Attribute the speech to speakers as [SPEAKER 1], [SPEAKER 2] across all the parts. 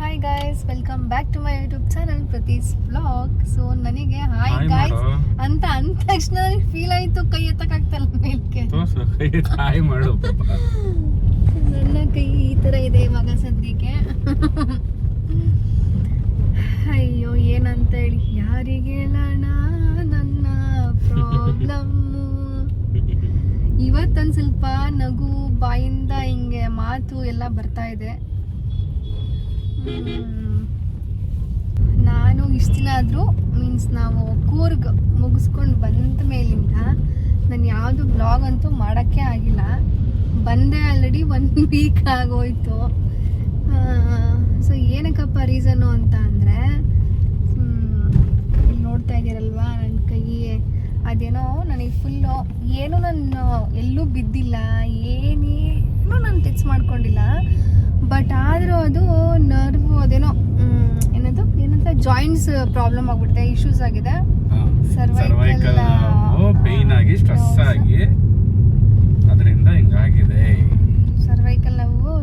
[SPEAKER 1] Hi guys, welcome back to my YouTube channel Prathees vlog. So ನನಗೆ hi guys ಅಂತ ಅಂದ ತಕ್ಷಣ ನನಗೆ ಫೀಲ್ ಆಯ್ತು, ಕೈ ಎತ್ತಕ್ಕಾಗ್ತಲ್ಲ ಮೇಲ್ಕೆ.
[SPEAKER 2] ಹಾಯ್ ಮಾಡು.
[SPEAKER 1] ನನ್ನ ಕೈ ಈ ತರ ಇದೆ ಇವಾಗ ಸದ್ಯಕ್ಕೆ. ಅಯ್ಯೋ ಏನಂತ ಹೇಳಿ ಯಾರಿಗೆ ಹೇಳೋಣ ನನ್ನ ಪ್ರಾಬ್ಲಮ್. ಇವತ್ತೊಂದು ಸ್ವಲ್ಪ ನಗು ಬಾಯಿಂದ ಹಿಂಗೆ ಮಾತು ಎಲ್ಲ ಬರ್ತಾ ಇದೆ. ನಾನು ಇಷ್ಟು ದಿನ ಆದರೂ ಮೀನ್ಸ್ ನಾವು ಕೂರ್ಗ್ ಮುಗಿಸ್ಕೊಂಡು ಬಂದ ಮೇಲಿಂದ ನಾನು ಯಾವುದು ಬ್ಲಾಗ್ ಅಂತೂ ಮಾಡೋಕ್ಕೆ ಆಗಿಲ್ಲ. ಬಂದೆ ಆಲ್ರೆಡಿ 1 ವೀಕ್ ಆಗೋಯ್ತು. ಸೊ ಏನಕ್ಕಪ್ಪ ರೀಸನ್ನು ಅಂತ ಅಂದರೆ, ಇಲ್ಲಿ ನೋಡ್ತಾ ಇದ್ದೀರಲ್ವಾ ನನ್ನ ಕೈ, ಅದೇನೋ ನನಗೆ ಫುಲ್ಲು ಏನೂ ನಾನು ಎಲ್ಲೂ ಬಿದ್ದಿಲ್ಲ, ಏನೇನೂ ನಾನು ಟಚ್ ಮಾಡ್ಕೊಂಡಿಲ್ಲ. ಬಟ್ ಆದರೂ ಅದು ನರ್ವ್ ಅದೇನೋ ಏನಂತ ಜಾಯಿಂಟ್ಸ್ ಪ್ರಾಬ್ಲಮ್ ಆಗ್ಬಿಡುತ್ತೆ, ಇಶ್ಯೂಸ್ ಆಗಿದೆ.
[SPEAKER 2] ಸರ್ವೈಕಲ್ ಪೇನ್ ಆಗಿ ಸ್ಟ್ರೆಸ್ ಆಗಿ ಅದರಿಂದ ಹಿಂಗಾಗಿದೆ.
[SPEAKER 1] ಸರ್ವೈಕಲ್ ನೋವು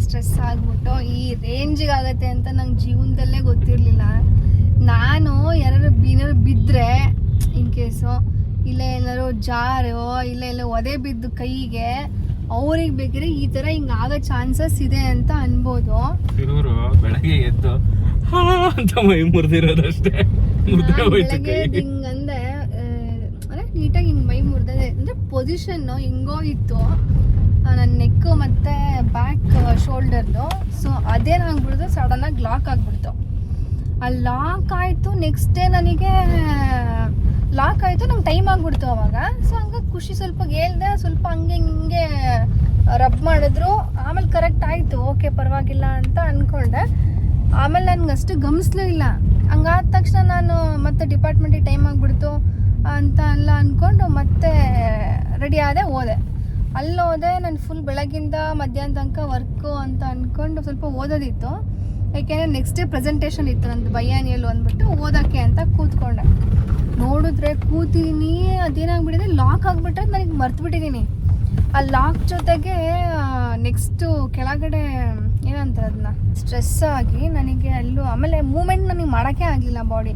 [SPEAKER 1] ಸ್ಟ್ರೆಸ್ ಆಗ್ಬಿಟ್ಟು ಈ ರೇಂಜಿಗೆ ಆಗುತ್ತೆ ಅಂತ ನಂಗೆ ಜೀವನದಲ್ಲೇ ಗೊತ್ತಿರಲಿಲ್ಲ. ನಾನು ಯಾರು ಬಿದ್ದರೆ ಇನ್ ಕೇಸು, ಇಲ್ಲ ಏನಾರು ಜಾರೋ ಇಲ್ಲ ಎಲ್ಲ ಒದೆ ಬಿದ್ದು ಕೈಗೆ, ಅವ್ರಿಗೆ ಬೇಕಾದ್ರೆ ಈ ತರ ಹಿಂಗ ಆಗೋ ಚಾನ್ಸಸ್ ಇದೆ ಅಂತ ಅನ್ಬೋದು.
[SPEAKER 2] ಇವರು ಬೆಳಗ್ಗೆ ಎದ್ದು ಅಂತ ಮೈ ಮುರಿದಿರೋದಷ್ಟೇ.
[SPEAKER 1] ಬೆಳಗ್ಗೆ ಹಿಂಗಂದ್ರೆ ನೀಟಾಗಿ ಹಿಂಗ್ ಮೈ ಮುರಿದೆ ಅಂದ್ರೆ ಪೊಸಿಷನ್ ಹಿಂಗೋ ಇತ್ತು ನನ್ನ ನೆಕ್ ಮತ್ತೆ ಬ್ಯಾಕ್ ಶೋಲ್ಡರ್ದು. ಸೊ ಅದೇನಾಗ್ಬಿಡ್ತು, ಸಡನ್ ಆಗಿ ಲಾಕ್ ಆಗ್ಬಿಡ್ತು. ಆ ಲಾಕ್ ಆಯ್ತು, ನೆಕ್ಸ್ಟ್ ಡೇ ನನಗೆ ಲಾಕ್ ಆಯಿತು, ನಂಗೆ ಟೈಮ್ ಆಗಿಬಿಡ್ತು ಅವಾಗ. ಸೊ ಹಂಗಾಗಿ ಖುಷಿ ಸ್ವಲ್ಪ ಹೇಳ್ದೆ, ಸ್ವಲ್ಪ ಹಂಗೆ ಹಿಂಗೆ ರಬ್ ಮಾಡಿದ್ರು. ಆಮೇಲೆ ಕರೆಕ್ಟ್ ಆಯಿತು, ಓಕೆ ಪರವಾಗಿಲ್ಲ ಅಂತ ಅಂದ್ಕೊಂಡೆ. ಆಮೇಲೆ ನನಗೆ ಅಷ್ಟು ಗಮನಿಸ್ಲೂ ಇಲ್ಲ. ಹಂಗಾದ ತಕ್ಷಣ ನಾನು ಮತ್ತೆ ಡಿಪಾರ್ಟ್ಮೆಂಟಿಗೆ ಟೈಮ್ ಆಗಿಬಿಡ್ತು ಅಂತ ಎಲ್ಲ ಅಂದ್ಕೊಂಡು ಮತ್ತೆ ರೆಡಿ ಆದೆ, ಹೋದೆ. ಅಲ್ಲಿ ಹೋದೆ, ನಾನು ಫುಲ್ ಬೆಳಗಿಂದ ಮಧ್ಯಾಹ್ನ ತನಕ ವರ್ಕು ಅಂತ ಅಂದ್ಕೊಂಡು ಸ್ವಲ್ಪ ಓದೋದಿತ್ತು. ಯಾಕೆಂದರೆ ನೆಕ್ಸ್ಟ್ ಡೇ ಪ್ರೆಸೆಂಟೇಷನ್ ಇತ್ತು ನಂದು ಬಯ್ಯಾನಿಯಲ್ಲಿ ಅಂದ್ಬಿಟ್ಟು ಓದೋಕ್ಕೆ ಅಂತ ಕೂತ್ಕೊಂಡೆ. ನೋಡಿದ್ರೆ ಕೂತೀನಿ, ಅದೇನಾಗ್ಬಿಟ್ಟಿದೆ, ಲಾಕ್ ಆಗಿಬಿಟ್ರೆ ನನಗೆ ಮರ್ತುಬಿಟ್ಟಿದ್ದೀನಿ. ಆ ಲಾಕ್ ಜೊತೆಗೆ ನೆಕ್ಸ್ಟು ಕೆಳಗಡೆ ಏನಂತಾರೆ ಅದನ್ನ ಸ್ಟ್ರೆಸ್ ಆಗಿ ನನಗೆ ಅಲ್ಲೂ ಆಮೇಲೆ ಮೂಮೆಂಟ್ ನನಗೆ ಮಾಡೋಕ್ಕೆ ಆಗಲಿಲ್ಲ ಬಾಡಿ.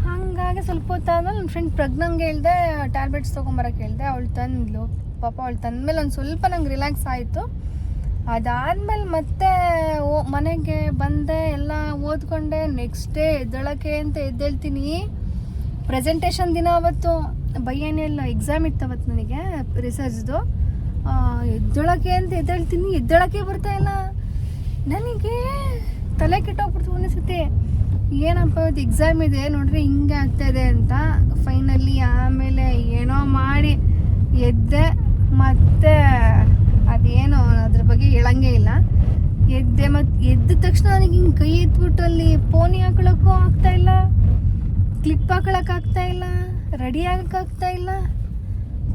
[SPEAKER 1] ಹಾಗಾಗಿ ಸ್ವಲ್ಪ ಹೊತ್ತಾದ್ಮೇಲೆ ನನ್ನ ಫ್ರೆಂಡ್ ಪ್ರಜ್ಞಂಗೆ ಹೇಳಿದೆ, ಟ್ಯಾಬ್ಲೆಟ್ಸ್ ತೊಗೊಂಬರೋಕ್ಕೆ ಹೇಳಿದೆ. ಅವಳು ತಂದ್ಲು. ಪಾಪ ಅವಳು ತಂದಮೇಲೆ ಒಂದು ಸ್ವಲ್ಪ ನಂಗೆ ರಿಲ್ಯಾಕ್ಸ್ ಆಯಿತು. ಅದಾದಮೇಲೆ ಮತ್ತೆ ಮನೆಗೆ ಬಂದೆ, ಎಲ್ಲ ಓದ್ಕೊಂಡೆ. ನೆಕ್ಸ್ಟ್ ಡೇ ಎದ್ದೇಳಕ್ಕೆ ಅಂತ ಎದ್ದೇಳ್ತೀನಿ. ಪ್ರೆಸೆಂಟೇಷನ್ ದಿನ ಅವತ್ತು ಬಯ್ಯಾನಿಯಲ್ಲಿ ಎಕ್ಸಾಮ್ ಇತ್ತು ಅವತ್ತು ನನಗೆ ರಿಸರ್ಚ್ದು. ಎದ್ದೇಳಕ್ಕೆ ಅಂತ ಎದ್ದೇಳ್ತೀನಿ, ಎದ್ದೇಳಕ್ಕೆ ಬರ್ತಾ ಇಲ್ಲ ನನಗೆ. ತಲೆ ಕೆಟ್ಟೋಗ್ಬಿಡ್ತು ಅನಿಸುತ್ತೆ, ಏನಪ್ಪ ಇವತ್ತು ಎಕ್ಸಾಮ್ ಇದೆ ನೋಡ್ರಿ ಹಿಂಗೆ ಆಗ್ತಾಯಿದೆ ಅಂತ. ಫೈನಲಿ ಆಮೇಲೆ ಏನೋ ಮಾಡಿ ಎದ್ದೆ. ಮತ್ತೆ ಅದೇನೋ ಅದ್ರ ಬಗ್ಗೆ ಹೇಳಂಗೆ ಇಲ್ಲ. ಎದ್ದೆ, ಮತ್ತು ಎದ್ದ ತಕ್ಷಣ ನನಗೆ ಹಿಂಗೆ ಕೈ ಎತ್ಬಿಟ್ಟು ಅಲ್ಲಿ ಪೋನಿ ಹಾಕೊಳ್ಳೋಕ್ಕೂ ಆಗ್ತಾಯಿಲ್ಲ, ಕ್ಲಿಪ್ ಹಾಕೊಳಕ್ಕಾಗ್ತಾ ಇಲ್ಲ, ರೆಡಿ ಆಗೋಕ್ಕಾಗ್ತಾ ಇಲ್ಲ.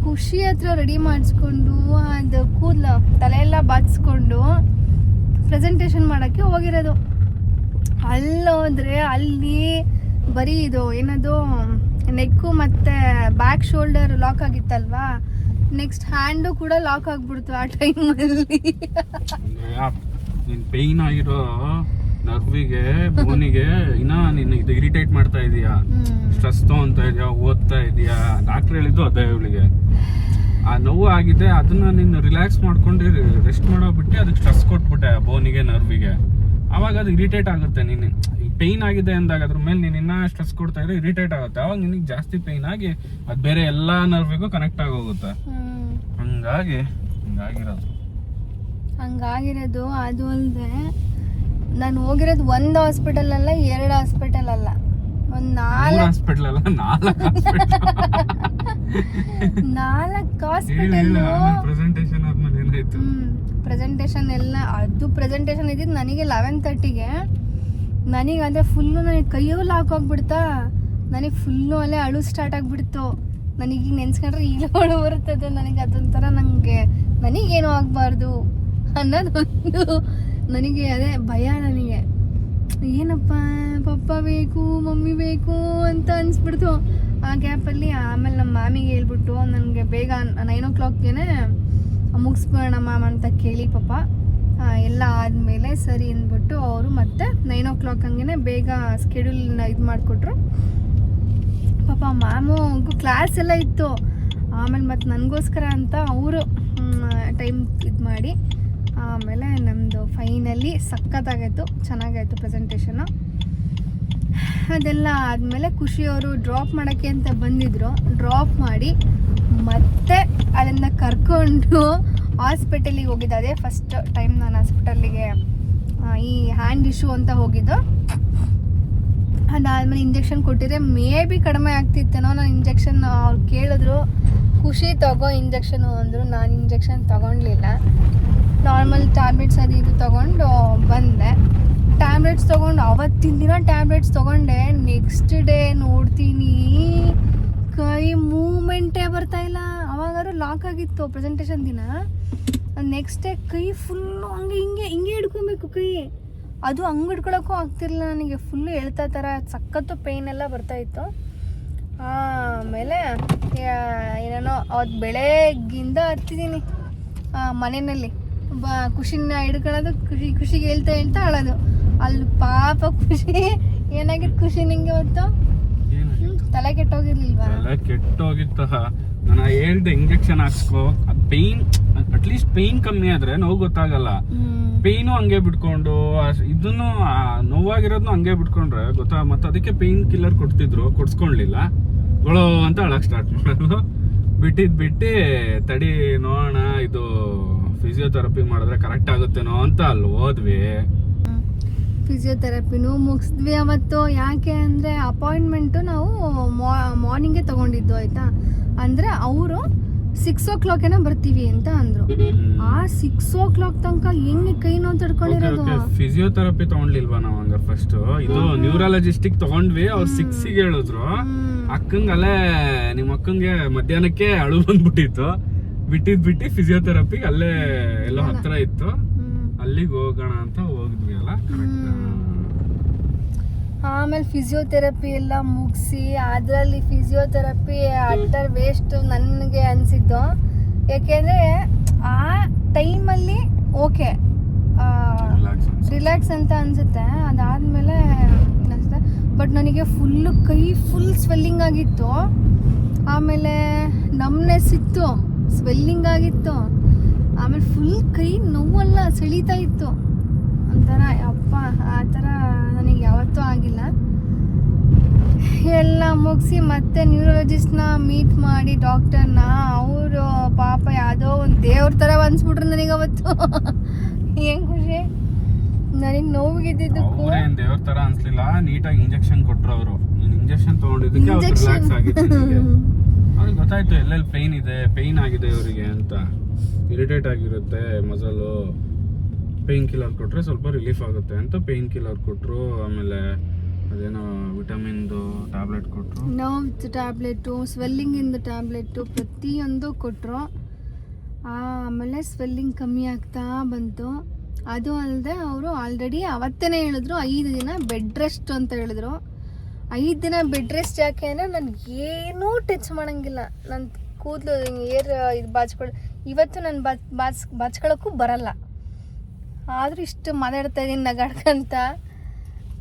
[SPEAKER 1] ಖುಷಿ ಹತ್ರ ರೆಡಿ ಮಾಡಿಸ್ಕೊಂಡು ಅದು ಕೂದಲು ತಲೆಯೆಲ್ಲ ಬಾಚಿಸ್ಕೊಂಡು ಪ್ರೆಸೆಂಟೇಷನ್ ಮಾಡೋಕ್ಕೆ ಹೋಗಿರೋದು. ಅಲ್ಲೋದ್ರೆ ಅಲ್ಲಿ ಬರೀ ಇದು ಏನದು ನೆಕ್ಕು ಮತ್ತು ಬ್ಯಾಕ್ ಶೋಲ್ಡರ್ ಲಾಕ್ ಆಗಿತ್ತಲ್ವಾ, ನೆಕ್ಸ್ಟ್ ಹ್ಯಾಂಡು ಕೂಡ ಲಾಕ್ ಆಗಿಬಿಡ್ತು ಆ ಟೈಮಲ್ಲಿ.
[SPEAKER 2] ಪೇಯ್ನ್ ಆಗಿರೋ ನರ್ವಿಗೆ ಬೋನಿಗೆ ಇನ್ನ ನೀನು ಇದು ಇರಿಟೇಟ್ ಮಾಡ್ತಾ ಇದೀಯಾ, ಸ್ಟ್ರೆಸ್ ತಗೊಂತ ಇದೀಯಾ, ಓದ್ತಾ ಇದೀಯಾ. ಡಾಕ್ಟರ್ ಹೇಳಿದ್ದು ಅದೇ ಇವಳಿಗೆ. ಆ ನೋವು ಆಗಿದೆ, ಅದನ್ನ ನೀನು ರಿಲ್ಯಾಕ್ಸ್ ಮಾಡ್ಕೊಂಡು ರೆಸ್ಟ್ ಮಾಡೋ ಬಿಟ್ಟು ಅದಕ್ಕೆ ಸ್ಟ್ರೆಸ್ ಕೊಟ್ಬಿಟ್ಟೆ ಬೋನಿಗೆ ನರ್ವಿಗೆ. ಅವಾಗ ಅದು ಇರಿಟೇಟ್ ಆಗುತ್ತೆ. ನೀನು ಪೇಯ್ನ್ ಆಗಿದೆ ಅಂದಾಗ ಅದ್ರ ಮೇಲೆ ನೀನು ಇನ್ನ ಸ್ಟ್ರೆಸ್ ಕೊಡ್ತಾ ಇದ್ರೆ ಇರಿಟೇಟ್ ಆಗುತ್ತೆ. ಅವಾಗ ನಿನಗೆ ಜಾಸ್ತಿ ಪೇಯ್ನ್ ಆಗಿ ಅದು ಬೇರೆ ಎಲ್ಲಾ ನರ್ವಿಗೂ ಕನೆಕ್ಟ್ ಆಗೋಗುತ್ತೆ.
[SPEAKER 1] ಹಂಗಾಗಿರೋದು. ಅದು ಅಲ್ಲದೆ ನಾನು ಹೋಗಿರೋದು 1 ಹಾಸ್ಪಿಟಲ್ ಅಲ್ಲ, 2 ಹಾಸ್ಪಿಟಲ್ ಅಲ್ಲ, ಒಂದು 4
[SPEAKER 2] ಹಾಸ್ಪಿಟಲ್ ಅಲ್ಲ, 4
[SPEAKER 1] ಹಾಸ್ಪಿಟಲ್.
[SPEAKER 2] ಪ್ರೆಸೆಂಟೇಷನ್ ಆದ್ಮೇಲೆ ಏನಾಯ್ತು?
[SPEAKER 1] ಪ್ರೆಸೆಂಟೇಷನ್ ಎಲ್ಲ ಅದು ಪ್ರೆಸೆಂಟೇಷನ್ ಇದ್ದಿದ್ದು ನನಗೆ 11:30ಗೆ. ನನಗೆ ಅದೇ ಫುಲ್ಲು ನನಗೆ ಕೈಯೂ ಲಾಕ್ ಹೋಗ್ಬಿಡ್ತಾ, ನನಗೆ ಫುಲ್ಲು ಅಲ್ಲೇ ಅಳು ಸ್ಟಾರ್ಟ್ ಆಗಿಬಿಡ್ತು. ನನಗೀಗ ನೆನ್ಸ್ಕೊಂಡ್ರೆ ಈಗಲೂ ಅಳು ಬರ್ತದೆ ನನಗೆ. ಅದೊಂಥರ ನನಗೇನೂ ಆಗಬಾರ್ದು ಅನ್ನೋದೊಂದು ನನಗೆ ಅದೇ ಭಯ. ನನಗೆ ಏನಪ್ಪ ಪಪ್ಪ ಬೇಕು, ಮಮ್ಮಿ ಬೇಕು ಅಂತ ಅನಿಸ್ಬಿಡ್ತು ಆ ಗ್ಯಾಪಲ್ಲಿ. ಆಮೇಲೆ ನಮ್ಮ ಮಾಮಿಗೆ ಹೇಳ್ಬಿಟ್ಟು ನನಗೆ ಬೇಗ 9 o'clockಗೆ ಮುಗಿಸ್ಬೇಡ ಮ್ಯಾಮ್ ಅಂತ ಕೇಳಿ ಪಾಪ ಎಲ್ಲ ಆದಮೇಲೆ ಸರಿ ಅಂದ್ಬಿಟ್ಟು ಅವರು ಮತ್ತೆ 9 o'clock ಹಂಗೆ ಬೇಗ ಸ್ಕೆಡ್ಯೂಲ್ನ ಇದು ಮಾಡಿಕೊಟ್ರು. ಪಾಪ ಮ್ಯಾಮು ಕ್ಲಾಸ್ ಎಲ್ಲ ಇತ್ತು, ಆಮೇಲೆ ಮತ್ತು ನನಗೋಸ್ಕರ ಅಂತ ಅವರು ಟೈಮ್ ಇದು ಮಾಡಿ ಆಮೇಲೆ ನಮ್ಮದು ಫೈನಲಿ ಸಖತ್ತಾಗಾಯಿತು, ಚೆನ್ನಾಗಾಯಿತು ಪ್ರೆಸೆಂಟೇಷನು. ಅದೆಲ್ಲ ಆದಮೇಲೆ ಖುಷಿಯವರು ಡ್ರಾಪ್ ಮಾಡೋಕ್ಕೆ ಅಂತ ಬಂದಿದ್ದರು. ಡ್ರಾಪ್ ಮಾಡಿ ಮತ್ತೆ ಅದನ್ನು ಕರ್ಕೊಂಡು ಹಾಸ್ಪಿಟಲಿಗೆ ಹೋಗಿದ್ದೆ. ಅದೇ ಫಸ್ಟ್ ಟೈಮ್ ನಾನು ಹಾಸ್ಪಿಟಲ್ಲಿಗೆ ಈ ಹ್ಯಾಂಡ್ ಇಶ್ಯೂ ಅಂತ ಹೋಗಿದ್ದು. ಅದಾದಮೇಲೆ ಇಂಜೆಕ್ಷನ್ ಕೊಟ್ಟಿದ್ರೆ ಮೇ ಬಿ ಕಡಿಮೆ ಆಗ್ತಿತ್ತೇನೋ. ನಾನು ಇಂಜೆಕ್ಷನ್ ಅವ್ರು ಕೇಳಿದ್ರು, ಖುಷಿ ತಗೋ ಇಂಜೆಕ್ಷನು ಅಂದರು. ನಾನು ಇಂಜೆಕ್ಷನ್ ತೊಗೊಳ್ಲಿಲ್ಲ, ನಾರ್ಮಲ್ ಟ್ಯಾಬ್ಲೆಟ್ಸ್ ಅದು ಇದು ತೊಗೊಂಡು ಬಂದೆ. ಟ್ಯಾಬ್ಲೆಟ್ಸ್ ತೊಗೊಂಡು ಅವತ್ತಿನ ದಿನ ಟ್ಯಾಬ್ಲೆಟ್ಸ್ ತೊಗೊಂಡೆ. ನೆಕ್ಸ್ಟ್ ಡೇ ನೋಡ್ತೀನಿ ಕೈ ಮೂಮೆಂಟೇ ಬರ್ತಾಯಿಲ್ಲ. ಅವಾಗಾದ್ರೂ ಲಾಕ್ ಆಗಿತ್ತು ಪ್ರೆಸೆಂಟೇಷನ್ ದಿನ. ನೆಕ್ಸ್ಟ್ ಡೇ ಕೈ ಫುಲ್ಲು ಹಂಗೆ ಹಿಂಗೆ ಹಿಡ್ಕೊಬೇಕು ಕೈ. ಅದು ಹಂಗೆ ಹಿಡ್ಕೊಳಕ್ಕೂ ಆಗ್ತಿರಲಿಲ್ಲ ನನಗೆ, ಫುಲ್ಲು ಎಳ್ತಾ ಥರ ಸಖತ್ತು ಪೇಯ್ನ್ ಎಲ್ಲ ಬರ್ತಾಯಿತ್ತು. ಆಮೇಲೆ ಏನೇನೋ ಅವತ್ತು ಬೆಳಗ್ಗಿಂದ ಹತ್ತಿದ್ದೀನಿ ಮನೆಯಲ್ಲಿ. ಖುಷಿನ ಹಿಡ್ಕೊಳ್ಳೋದು, ಖುಷಿಗೆ ಹೇಳ್ತಾ ಅಳೋದು. ಅಲ್ಲಿ ಪಾಪ ಖುಷಿ ಏನಾಗಿತ್ತು ಖುಷಿ ನಿಂಗೆ ಅವತ್ತು? ತಲೆ ಕೆಟ್ಟೋಗಿರ್ಲಿಲ್ವಾ?
[SPEAKER 2] ತಲೆ ಕೆಟ್ಟೋಗಿತ್ತ. ನಾನು ಹೇಳ್ದೆ ಇಂಜೆಕ್ಷನ್ ಹಾಕ್ಸ್ಕೋ, ಪೇಯ್ನ್ ಅಟ್ಲೀಸ್ಟ್ ಪೇಯ್ನ್ ಕಮ್ಮಿ ಆದ್ರೆ ನೋವು ಗೊತ್ತಾಗಲ್ಲ. ಪೇಯ್ನು ಹಂಗೆ ಬಿಟ್ಕೊಂಡು ಇದನ್ನು ನೋವಾಗಿರೋದ್ನು ಹಂಗೆ ಬಿಟ್ಕೊಂಡ್ರೆ ಗೊತ್ತಾ. ಮತ್ತೆ ಅದಕ್ಕೆ ಪೇಯ್ನ್ ಕಿಲ್ಲರ್ ಕೊಡ್ಸ್ಕೊಳ್ಲಿಲ್ಲ. ಗೊಳೋ ಅಂತ ಅಳಕ್ ಸ್ಟಾರ್ಟ್ ಮಾಡೋದು. ಬಿಟ್ಟು ತಡಿ ನೋಡೋಣ, ಇದು ಫಿಸಿಯೋಥೆರಪಿ ಮಾಡಿದ್ರೆ ಕರೆಕ್ಟ್ ಆಗುತ್ತೇನೋ ಅಂತ ಅಲ್ಲಿ ಹೋದ್ವಿ.
[SPEAKER 1] ಫಿಸಿಯೋಥೆರಪಿನೂ ಮುಗಿಸಿದ್ವಿ ಅವತ್ತು. ಯಾಕೆ ಅಂದರೆ ಅಪಾಯಿಂಟ್ಮೆಂಟು ನಾವು ಮಾರ್ನಿಂಗೇ ತೊಗೊಂಡಿದ್ದು ಆಯಿತಾ. ಅಂದರೆ ಅವರು 6 o'clock ಏನೋ ಬರ್ತೀವಿ ಅಂತ ಅಂದರು. ಆ 6 o'clock ತನಕ ಹೆಂಗೆ ಕೈ ನೋವು ತಡ್ಕೊಂಡಿರೋದು.
[SPEAKER 2] ಫಿಸಿಯೋಥೆರಪಿ ತಗೊಂಡ್ಲಿಲ್ವಾ ನಾವು ಹಂಗ ಫಸ್ಟ್? ಇದು ನ್ಯೂರಾಲಜಿಸ್ಟಿಕ್ ತಗೊಂಡ್ವಿ. ಅವ್ರು 6ಗೆ ಹೇಳಿದ್ರು. ಅಕ್ಕಂಗೆ ಅಲ್ಲೇ ನಿಮ್ಮ ಅಕ್ಕಂಗೆ ಮಧ್ಯಾಹ್ನಕ್ಕೆ ಅಳು ಬಂದ್ಬಿಟ್ಟಿತ್ತು. ಬಿಟ್ಟು ಫಿಸಿಯೋಥೆರಪಿ ಅಲ್ಲೇ ಎಲ್ಲೋ ಹತ್ರ ಇತ್ತು, ಅಲ್ಲಿಗೆ ಹೋಗೋಣ ಅಂತ ಹೋಗಿದ್ವಿ ಅಲ್ಲ.
[SPEAKER 1] ಆಮೇಲೆ ಫಿಸಿಯೋಥೆರಪಿ ಎಲ್ಲ ಮುಗಿಸಿ, ಅದರಲ್ಲಿ ಫಿಸಿಯೋಥೆರಪಿ ಅಟ್ಟರ್ ವೇಸ್ಟ್ ನನಗೆ ಅನಿಸಿದ್ದು. ಯಾಕೆಂದರೆ ಆ ಟೈಮಲ್ಲಿ ಓಕೆ ರಿಲ್ಯಾಕ್ಸ್ ಅಂತ ಅನಿಸುತ್ತೆ. ಅದಾದಮೇಲೆ ಅನಿಸುತ್ತೆ. ಬಟ್ ನನಗೆ ಫುಲ್ಲು ಕೈ ಫುಲ್ ಸ್ವೆಲ್ಲಿಂಗ್ ಆಗಿತ್ತು. ಆಮೇಲೆ ನಮ್ನೆಸ್ ಇತ್ತು, ಸ್ವೆಲ್ಲಿಂಗ್ ಆಗಿತ್ತು. ಆಮೇಲೆ ಫುಲ್ ಕೈ ನೋವೆಲ್ಲ ಸೆಳೀತಾ ಇತ್ತು ಒಂಥರ. ಅಪ್ಪ ಆ ಥರ ನನಗೆ ಯಾವತ್ತೂ ಆಗಿಲ್ಲ. ಎಲ್ಲ ಮುಗಿಸಿ ಮತ್ತೆ ನ್ಯೂರಾಲಜಿಸ್ಟ್ನ ಮೀಟ್ ಮಾಡಿ ಡಾಕ್ಟರ್ನ, ಅವರು ಪಾಪ ಯಾವುದೋ ಒಂದು ದೇವ್ರ ಥರ ಅನ್ಸ್ಬಿಟ್ರು ನನಗೆ ಅವತ್ತು. ಏನು ಖುಷಿ ನನಗೆ ನೋವಿಗಿದ್ದಕ್ಕೂ.
[SPEAKER 2] ದೇವ್ರ ಥರ ಅನ್ಸ್ಲಿಲ್ಲ, ನೀಟಾಗಿ ಇಂಜೆಕ್ಷನ್ ಕೊಟ್ರು ಅವರು. ಇಂಜೆಕ್ಷನ್ ತಗೊಂಡಿದ್ದಕ್ಕೆ ರಿಲ್ಯಾಕ್ಸ್ ಆಗಿತ್ತು. ಅವ್ರಿಗೆ ಗೊತ್ತಾಯ್ತು ಎಲ್ಲೆಲ್ಲಿ ಪೇಯ್ನ್ ಆಗಿದೆ ಇವರಿಗೆ ಅಂತ. ಇರಿಟೇಟ್ ಆಗಿರುತ್ತೆ ಮಸಲು, ಪೇಯ್ನ್ ಕಿಲ್ಲರ್ ಕೊಟ್ಟರೆ ಸ್ವಲ್ಪ ರಿಲೀಫ್ ಆಗುತ್ತೆ ಅಂತ ಪೇಯ್ನ್ ಕಿಲ್ಲರ್ ಕೊಟ್ಟರು. ಆಮೇಲೆ ಅದೇನೋ ವಿಟಮಿನ್ದು ಟ್ಯಾಬ್ಲೆಟ್ ಕೊಟ್ಟರು,
[SPEAKER 1] ನೋವ್ದು ಟ್ಯಾಬ್ಲೆಟು, ಸ್ವೆಲ್ಲಿಂಗಿಂದು ಟ್ಯಾಬ್ಲೆಟು, ಪ್ರತಿಯೊಂದು ಕೊಟ್ಟರು. ಆಮೇಲೆ ಸ್ವೆಲ್ಲಿಂಗ್ ಕಮ್ಮಿ ಆಗ್ತಾ ಬಂತು. ಅದು ಅಲ್ಲದೆ ಅವರು ಆಲ್ರೆಡಿ ಅವತ್ತೇ ಹೇಳಿದ್ರು 5 ದಿನ ಬೆಡ್ ರೆಸ್ಟ್ ಅಂತ ಹೇಳಿದ್ರು. 5 ದಿನ ಬೆಡ್ ರೆಸ್ಟ್ ಯಾಕೆ ಅಂದರೆ ನನಗೆ ಏನೂ ಟಚ್ ಮಾಡೋಂಗಿಲ್ಲ. ನನ್ನ ಕೂದಲು ಏರ್ ಇದು ಇವತ್ತು ನಾನು ಬಾಚ್ಕೊಳ್ಳೋಕ್ಕೂ ಬರಲ್ಲ. ಆದರೂ ಇಷ್ಟು ಮಾತಾಡ್ತಾ ಇದ್ದೀನಿ ನಗಾಡ್ಕಂತ.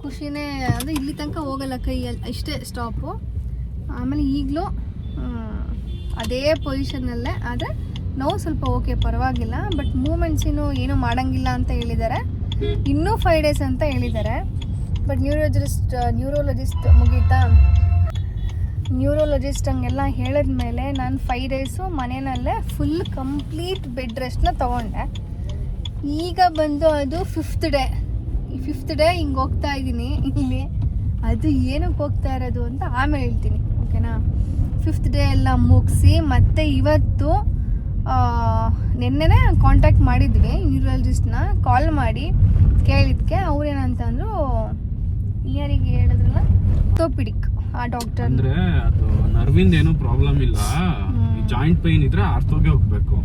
[SPEAKER 1] ಖುಷಿನೇ ಅಂದರೆ ಇಲ್ಲಿ ತನಕ ಹೋಗಲ್ಲ ಕೈಯಲ್ಲಿ, ಇಷ್ಟೇ ಸ್ಟಾಪು. ಆಮೇಲೆ ಈಗಲೂ ಅದೇ ಪೊಸಿಷನ್ನಲ್ಲೇ, ಆದರೆ ನೋವು ಸ್ವಲ್ಪ ಓಕೆ ಪರವಾಗಿಲ್ಲ. ಬಟ್ ಮೂಮೆಂಟ್ಸಿನೂ ಏನೂ ಮಾಡೋಂಗಿಲ್ಲ ಅಂತ ಹೇಳಿದ್ದಾರೆ. ಇನ್ನೂ 5 days ಅಂತ ಹೇಳಿದ್ದಾರೆ. ಬಟ್ ನ್ಯೂರೋಲಜಿಸ್ಟ್ ಮುಗೀತಾ, ನ್ಯೂರೋಲಜಿಸ್ಟ್ ಹಂಗೆಲ್ಲ ಹೇಳಿದ್ಮೇಲೆ ನಾನು 5 days ಮನೆಯಲ್ಲೇ ಫುಲ್ ಕಂಪ್ಲೀಟ್ ಬೆಡ್ ರೆಸ್ಟ್ನ ತೊಗೊಂಡೆ. ಈಗ ಬಂದು ಅದು 5th day. ಈ 5th day ಹಿಂಗೆ ಹೋಗ್ತಾ ಇದ್ದೀನಿ ಇಲ್ಲಿ. ಅದು ಏನಕ್ಕೆ ಹೋಗ್ತಾ ಇರೋದು ಅಂತ ಆಮೇಲೆ ಹೇಳ್ತೀನಿ, ಓಕೆನಾ. 5th day ಎಲ್ಲ ಮುಗಿಸಿ ಮತ್ತೆ ಇವತ್ತು ನಿನ್ನೆನೇ ಕಾಂಟ್ಯಾಕ್ಟ್ ಮಾಡಿದ್ವಿ ನ್ಯೂರಾಲಜಿಸ್ಟ್ನ. ಕಾಲ್ ಮಾಡಿ ಕೇಳಿದ್ಕೆ ಅವ್ರೇನಂತ ಅಂದರು, ಯಾರಿಗೆ ಹೇಳಿದ್ರಲ್ಲ ಆರ್ಥೋಪೆಡಿಕ್ ಆ ಡಾಕ್ಟರ್.
[SPEAKER 2] ಅಂದ್ರೆ ಅದು ನರ್ವಿಂದ ಏನೂ ಪ್ರಾಬ್ಲಮ್ ಇಲ್ಲ, ಜಾಯಿಂಟ್ ಪೇನ್ ಇದ್ರೆ ಆರ್ಥೋಗೆ ಹೋಗ್ಬೇಕು.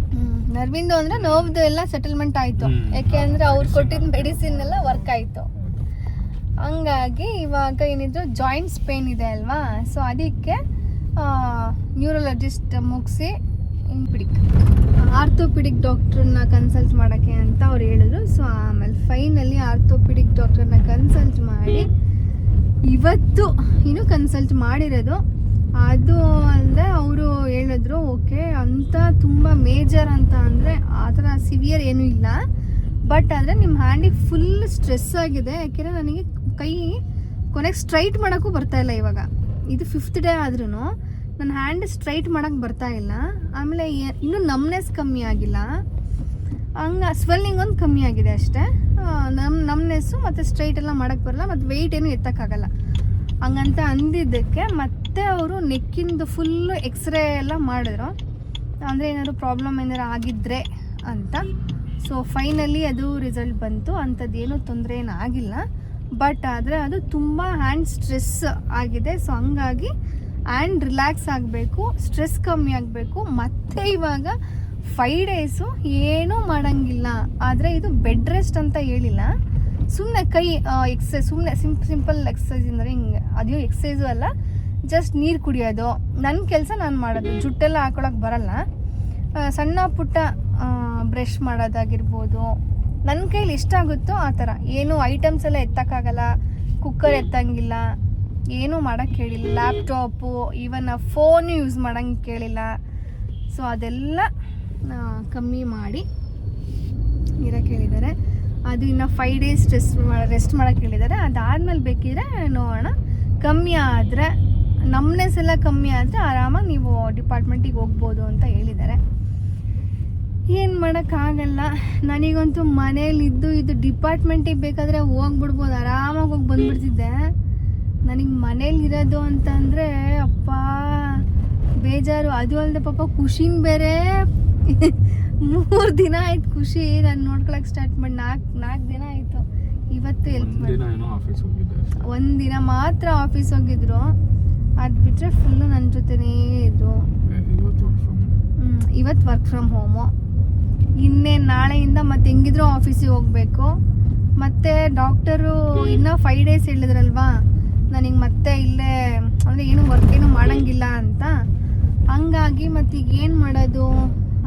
[SPEAKER 1] ನರ್ವಿಂದು ಅಂದ್ರೆ ನೋವ್ದು ಎಲ್ಲ ಸೆಟಲ್ಮೆಂಟ್ ಆಯ್ತು. ಯಾಕೆ ಅಂದ್ರೆ ಅವ್ರು ಕೊಟ್ಟಿದ್ದ ಮೆಡಿಸಿನ್ ಎಲ್ಲ ವರ್ಕ್ ಆಯ್ತು. ಹಂಗಾಗಿ ಇವಾಗ ಏನಿದ್ರು ಜಾಯಿಂಟ್ಸ್ ಪೇನ್ ಇದೆ ಅಲ್ವಾ, ಸೊ ಅದಕ್ಕೆ ನ್ಯೂರೋಲಜಿಸ್ಟ್ ಮುಗಿಸಿ ಆರ್ಥೋಪೆಡಿಕ್ ಡಾಕ್ಟ್ರನ್ನ ಕನ್ಸಲ್ಟ್ ಮಾಡೋಕ್ಕೆ ಅಂತ ಅವ್ರು ಹೇಳಿದ್ರು. ಸೊ ಆಮೇಲೆ ಫೈನಲಿ ಆರ್ಥೋಪೆಡಿಕ್ ಡಾಕ್ಟರ್ನ ಕನ್ಸಲ್ಟ್ ಮಾಡಿ ಇವತ್ತು ಇನ್ನೂ ಕನ್ಸಲ್ಟ್ ಮಾಡಿರೋದು. ಅದು ಅಂದರೆ ಅವರು ಹೇಳಿದ್ರು ಓಕೆ ಅಂತ ತುಂಬ ಮೇಜರ್ ಅಂತ ಅಂದರೆ ಆ ಥರ ಸಿವಿಯರ್ ಏನೂ ಇಲ್ಲ, ಬಟ್ ಆದರೆ ನಿಮ್ಮ ಹ್ಯಾಂಡಿಗೆ ಫುಲ್ ಸ್ಟ್ರೆಸ್ ಆಗಿದೆ. ಯಾಕೆಂದರೆ ನನಗೆ ಕೈ ಕೊನೆಗೆ ಸ್ಟ್ರೈಟ್ ಮಾಡೋಕ್ಕೂ ಬರ್ತಾಯಿಲ್ಲ. ಇವಾಗ ಇದು 5th ಡೇ ಆದ್ರೂ ನನ್ನ ಹ್ಯಾಂಡ್ ಸ್ಟ್ರೈಟ್ ಮಾಡೋಕ್ಕೆ ಬರ್ತಾಯಿಲ್ಲ. ಆಮೇಲೆ ಇನ್ನೂ ನಮ್ನೆಸ್ ಕಮ್ಮಿ ಆಗಿಲ್ಲ, ಹಂಗೆ ಸ್ವೆಲ್ಲಿಂಗ್ ಒಂದು ಕಮ್ಮಿ ಆಗಿದೆ ಅಷ್ಟೇ. ನಮ್ನೆಸ್ಸು ಮತ್ತು ಸ್ಟ್ರೈಟ್ ಎಲ್ಲ ಮಾಡೋಕ್ಕೆ ಬರಲ್ಲ, ಮತ್ತು ವೆಯ್ಟ್ ಏನು ಎತ್ತಕ್ಕಾಗಲ್ಲ. ಹಂಗಂತ ಅಂದಿದ್ದಕ್ಕೆ ಮತ್ತೆ ಅವರು ನೆಕ್ಕಿಂದು ಫುಲ್ಲು ಎಕ್ಸ್ರೇ ಎಲ್ಲ ಮಾಡಿದ್ರು, ಅಂದರೆ ಏನಾದ್ರು ಪ್ರಾಬ್ಲಮ್ ಏನಾರು ಆಗಿದ್ದರೆ ಅಂತ. ಸೊ ಫೈನಲಿ ಅದು ರಿಸಲ್ಟ್ ಬಂತು. ಅಂಥದ್ದೇನೂ ತೊಂದರೆ ಏನು ಆಗಿಲ್ಲ, ಬಟ್ ಆದರೆ ಅದು ತುಂಬ ಹ್ಯಾಂಡ್ ಸ್ಟ್ರೆಸ್ ಆಗಿದೆ. ಸೊ ಹಂಗಾಗಿ ಹ್ಯಾಂಡ್ ರಿಲ್ಯಾಕ್ಸ್ ಆಗಬೇಕು, ಸ್ಟ್ರೆಸ್ ಕಮ್ಮಿ ಆಗಬೇಕು. ಮತ್ತು ಇವಾಗ 5 ಡೇಸು ಏನೂ ಮಾಡೋಂಗಿಲ್ಲ. ಆದರೆ ಇದು ಬೆಡ್ ರೆಸ್ಟ್ ಅಂತ ಹೇಳಿಲ್ಲ, ಸುಮ್ಮನೆ ಕೈ ಎಕ್ಸಸೈಸ್, ಸುಮ್ಮನೆ ಸಿಂಪಲ್ ಎಕ್ಸಸೈಸ್ ಅಂದರೆ ಹಿಂಗೆ ಅದು ಎಕ್ಸಸೈಸು ಅಲ್ಲ, ಜಸ್ಟ್ ನೀರು ಕುಡಿಯೋದು. ನನ್ನ ಕೆಲಸ ನಾನು ಮಾಡೋದು. ಜುಟ್ಟೆಲ್ಲ ಹಾಕೊಳಕ್ಕೆ ಬರಲ್ಲ, ಸಣ್ಣ ಪುಟ್ಟ ಬ್ರಷ್ ಮಾಡೋದಾಗಿರ್ಬೋದು, ನನ್ನ ಕೈಲಿ ಎಷ್ಟಾಗುತ್ತೋ ಆ ಥರ. ಏನು ಐಟಮ್ಸ್ ಎಲ್ಲ ಎತ್ತಕ್ಕಾಗಲ್ಲ, ಕುಕ್ಕರ್ ಎತ್ತಂಗಿಲ್ಲ, ಏನೂ ಮಾಡೋಕ್ಕೆ ಹೇಳಿಲ್ಲ. ಲ್ಯಾಪ್ಟಾಪು ಈವನ್ ಫೋನು ಯೂಸ್ ಮಾಡೋಂಗೆ ಕೇಳಿಲ್ಲ. ಸೊ ಅದೆಲ್ಲ ಕಮ್ಮಿ ಮಾಡಿ ಇರೋಕ್ಕೆ ಹೇಳಿದ್ದಾರೆ. ಅದು ಇನ್ನು 5 ಡೇಸ್ ರೆಸ್ಟ್ ಮಾಡೋಕ್ಕೆ ಹೇಳಿದ್ದಾರೆ. ಅದಾದಮೇಲೆ ಬೇಕಿದ್ರೆ ನೋಡೋಣ. ಕಮ್ಮಿ ಆದರೆ ನಮ್ನೆಸ್ ಎಲ್ಲ ಕಮ್ಮಿ ಆದರೆ ಆರಾಮಾಗಿ ನೀವು ಡಿಪಾರ್ಟ್ಮೆಂಟಿಗೆ ಹೋಗ್ಬೋದು ಅಂತ ಹೇಳಿದ್ದಾರೆ. ಏನು ಮಾಡೋಕ್ಕಾಗಲ್ಲ. ನನಗಂತೂ ಮನೇಲಿದ್ದು ಇದು ಡಿಪಾರ್ಟ್ಮೆಂಟಿಗೆ ಬೇಕಾದರೆ ಹೋಗ್ಬಿಡ್ಬೋದು, ಆರಾಮಾಗಿ ಹೋಗಿ ಬಂದುಬಿಡ್ತಿದ್ದೆ. ನನಗೆ ಮನೇಲಿರೋದು ಅಂತಂದರೆ ಅಪ್ಪ ಬೇಜಾರು. ಅದು ಅಲ್ಲದೆ ಪಾಪ ಖುಷಿನ ಬೇರೆ 3 ದಿನ ಆಯ್ತು ಖುಷಿ ನಾನು ನೋಡ್ಕೊಳಕ್ಕೆ ಸ್ಟಾರ್ಟ್ ಮಾಡಿ. 4 ದಿನ ಆಯಿತು. ಇವತ್ತು ಹೆಲ್ಪ್ ಮಾಡಿ ಒಂದಿನ ಮಾತ್ರ ಆಫೀಸ್ ಹೋಗಿದ್ರು, ಅದು ಬಿಟ್ಟರೆ ಫುಲ್ಲು ನನ್ನ ಜೊತೆನೇ ಇದ್ರು. ಇವತ್ತು ವರ್ಕ್ ಫ್ರಮ್ ಹೋಮು. ಇನ್ನೇನು ನಾಳೆಯಿಂದ ಮತ್ತೆ ಹೆಂಗಿದ್ರು ಆಫೀಸಿಗೆ ಹೋಗಬೇಕು. ಮತ್ತು ಡಾಕ್ಟರು ಇನ್ನೂ 5 ಡೇಸ್ ಹೇಳಿದ್ರಲ್ವಾ ನನಗೆ ಮತ್ತೆ ಇಲ್ಲೇ ಅಂದರೆ ಏನು ವರ್ಕ್ ಏನು ಮಾಡೋಂಗಿಲ್ಲ ಅಂತ. ಹಂಗಾಗಿ ಮತ್ತೀಗ ಏನು ಮಾಡೋದು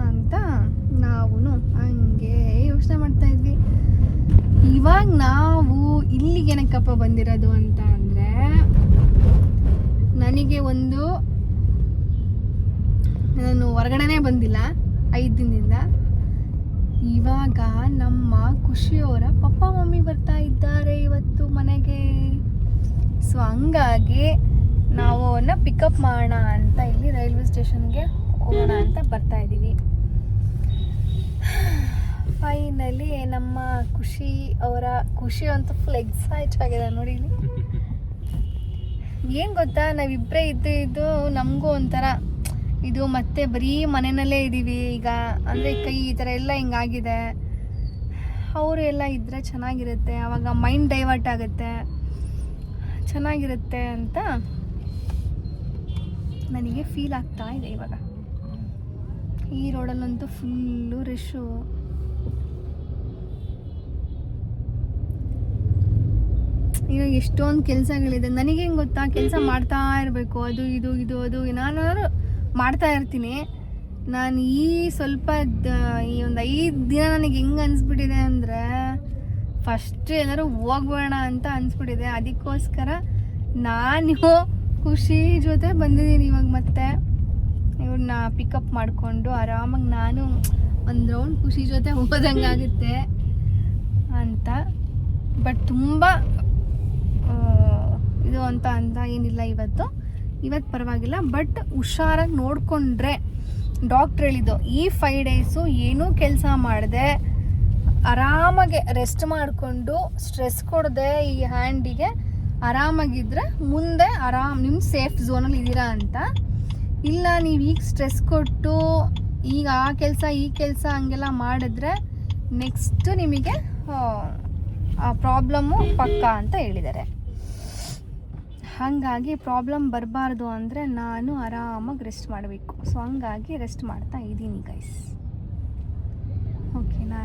[SPEAKER 1] ಅಂತ ನಾವು ಹಂಗೆ ಯೋಚನೆ ಮಾಡ್ತಾಯಿದ್ವಿ. ಇವಾಗ ನಾವು ಇಲ್ಲಿಗೆ ಏನಕ್ಕಪ್ಪ ಬಂದಿರೋದು ಅಂತ ಅಂದರೆ, ನನಗೆ ನಾನು ಹೊರಗಡೆನೇ ಬಂದಿಲ್ಲ 5 ದಿನದಿಂದ. ಇವಾಗ ನಮ್ಮ ಖುಷಿಯವರ ಪಪ್ಪ ಮಮ್ಮಿ ಬರ್ತಾ ಇದ್ದಾರೆ ಇವತ್ತು ಮನೆಗೆ. ಸೊ ಹಂಗಾಗಿ ನಾವು ಅವನ್ನ ಪಿಕಪ್ ಮಾಡೋಣ ಅಂತ ಇಲ್ಲಿ ರೈಲ್ವೆ ಸ್ಟೇಷನ್ಗೆ ಹೋಗೋಣ ಅಂತ ಬರ್ತಾ ಇದ್ದೀವಿ. ಫೈನಲಿ ನಮ್ಮ ಖುಷಿ ಅಂತೂ ಫುಲ್ ಎಕ್ಸೈಟ್ ಆಗಿದೆ ನೋಡಿ. ಏನು ಗೊತ್ತಾ, ನಾವಿಬ್ಬರೇ ಇದ್ದು ನಮಗೂ ಒಂಥರ ಇದು ಮತ್ತೆ ಬರೀ ಮನೆಯಲ್ಲೇ ಇದ್ದೀವಿ ಈಗ. ಅಂದರೆ ಕೈ ಈ ಥರ ಎಲ್ಲ ಹಿಂಗಾಗಿದೆ. ಅವರು ಎಲ್ಲ ಇದ್ದರೆ ಚೆನ್ನಾಗಿರುತ್ತೆ, ಆವಾಗ ಮೈಂಡ್ ಡೈವರ್ಟ್ ಆಗುತ್ತೆ, ಚೆನ್ನಾಗಿರುತ್ತೆ ಅಂತ ನನಗೆ ಫೀಲ್ ಆಗ್ತಾ ಇದೆ ಇವಾಗ. ಈ ರೋಡಲ್ಲಂತೂ ಫುಲ್ಲು ರಶ್ಶು. ಈಗ ಎಷ್ಟೊಂದು ಕೆಲಸಗಳಿದೆ. ನನಗೇನು ಗೊತ್ತಾ, ಕೆಲಸ ಮಾಡ್ತಾ ಇರಬೇಕು, ಅದು ಇದು ಏನಾದ್ರು ಮಾಡ್ತಾ ಇರ್ತೀನಿ. ನಾನು ಈ ಒಂದು 5 ದಿನ ನನಗೆ ಹೆಂಗೆ ಅನಿಸ್ಬಿಟ್ಟಿದೆ ಅಂದರೆ, ಫಸ್ಟ್ ಎಲ್ಲರೂ ಹೋಗ್ಬೇಡ ಅಂತ ಅನಿಸ್ಬಿಟ್ಟಿದೆ. ಅದಕ್ಕೋಸ್ಕರ ನಾನು ಖುಷಿ ಜೊತೆ ಬಂದಿದ್ದೀನಿ ಇವಾಗ. ಮತ್ತೆ ಇವ್ರನ್ನ ಪಿಕಪ್ ಮಾಡಿಕೊಂಡು ಆರಾಮಾಗಿ ನಾನು ಒಂದು ರೌಂಡ್ ಖುಷಿ ಜೊತೆ ಹೋಗೋದಂಗಾಗುತ್ತೆ ಅಂತ. ಬಟ್ ತುಂಬ ಇದು ಅಂತ ಏನಿಲ್ಲ ಇವತ್ತು ಪರವಾಗಿಲ್ಲ. ಬಟ್ ಹುಷಾರಾಗಿ ನೋಡಿಕೊಂಡ್ರೆ, ಡಾಕ್ಟ್ರ್ ಹೇಳಿದ್ದು ಈ 5 ಡೇಸು ಏನೂ ಕೆಲಸ ಮಾಡದೆ ಆರಾಮಾಗೆ ರೆಸ್ಟ್ ಮಾಡಿಕೊಂಡು ಸ್ಟ್ರೆಸ್ ಕೊಡದೆ ಈ ಹ್ಯಾಂಡಿಗೆ ಆರಾಮಾಗಿದ್ದರೆ ಮುಂದೆ ನಿಮ್ಮ ಸೇಫ್ ಝೋನಲ್ಲಿ ಇದ್ದೀರಾ ಅಂತ. ಇಲ್ಲ ನೀವು ಈಗ ಸ್ಟ್ರೆಸ್ ಕೊಟ್ಟು ಈಗ ಆ ಕೆಲಸ ಈ ಕೆಲಸ ಹಂಗೆಲ್ಲ ಮಾಡಿದ್ರೆ ನೆಕ್ಸ್ಟ್ ನಿಮಗೆ ಆ ಪ್ರಾಬ್ಲಮ್ಮು ಪಕ್ಕ ಅಂತ ಹೇಳಿದ್ದಾರೆ. ಹಾಗಾಗಿ ಪ್ರಾಬ್ಲಮ್ ಬರಬಾರ್ದು ಅಂದರೆ ನಾನು ಆರಾಮಾಗಿ ರೆಸ್ಟ್ ಮಾಡಬೇಕು. ಸೊ ಹಂಗಾಗಿ ರೆಸ್ಟ್ ಮಾಡ್ತಾ ಇದ್ದೀನಿ ಗೈಸ್. ಓಕೆನಾ?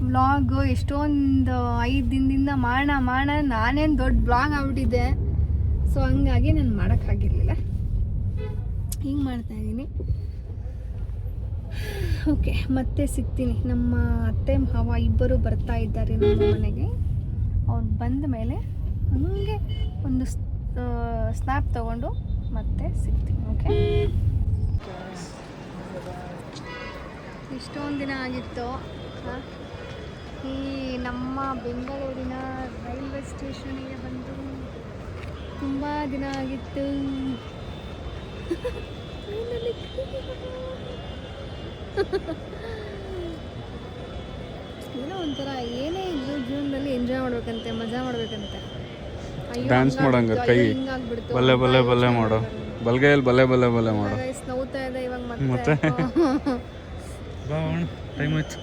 [SPEAKER 1] ವ್ಲಾಗು ಎಷ್ಟೊಂದು 5 ದಿನದಿಂದ ಮಾಡೋಣ ನಾನೇನು ದೊಡ್ಡ ಬ್ಲಾಗ್ ಆಗ್ಬಿಟ್ಟಿದ್ದೆ. ಸೊ ಹಂಗಾಗಿ ನಾನು ಮಾಡೋಕ್ಕಾಗಿರಲಿಲ್ಲ, ಹಿಂಗೆ ಮಾಡ್ತಾಯಿದ್ದೀನಿ. ಓಕೆ ಮತ್ತೆ ಸಿಗ್ತೀನಿ. ನಮ್ಮ ಅತ್ತೆ ಮಾವ ಇಬ್ಬರು ಬರ್ತಾ ಇದ್ದಾರೆ ನಮ್ಮ ಮನೆಗೆ. ಅವ್ರು ಬಂದ ಮೇಲೆ ಹಂಗೆ ಒಂದು ಸ್ನ್ಯಾಪ್ ತಗೊಂಡು ಮತ್ತೆ ಸಿಗ್ತೀನಿ. ಓಕೆ, ಇಷ್ಟೊಂದು ದಿನ ಆಗಿತ್ತು ಈ ನಮ್ಮ ಬೆಂಗಳೂರಿನ ರೈಲ್ವೆ ಸ್ಟೇಷನಿಗೆ ಬಂದು ತುಂಬ ದಿನ ಆಗಿತ್ತು. ಏನೋ ಒಂಥರ ಏನೇ ಇದ್ದು ಜೀವನದಲ್ಲಿ ಎಂಜಾಯ್ ಮಾಡ್ಬೇಕಂತೆ, ಮಜಾ ಮಾಡ್ಬೇಕಂತೆ.
[SPEAKER 2] ಡ್ಯಾನ್ಸ್ ಮಾಡಂಗ ಕೈ ಬಲ್ಲೆ ಬಲ್ಲೆ ಬಲ್ಲೆ ಮಾಡೋ, ಬಲ್ಗೈಯಲ್ಲಿ ಬಲ್ಲೆ ಬಲ್ಲೆ ಬಲ್ಲೆ ಮಾಡೋ.
[SPEAKER 1] ನೋವ್ತಾ ಇದೆ ಇವಾಗ
[SPEAKER 2] ಮತ್ತೆ ಟೈಮ್ ಆಯ್ತು.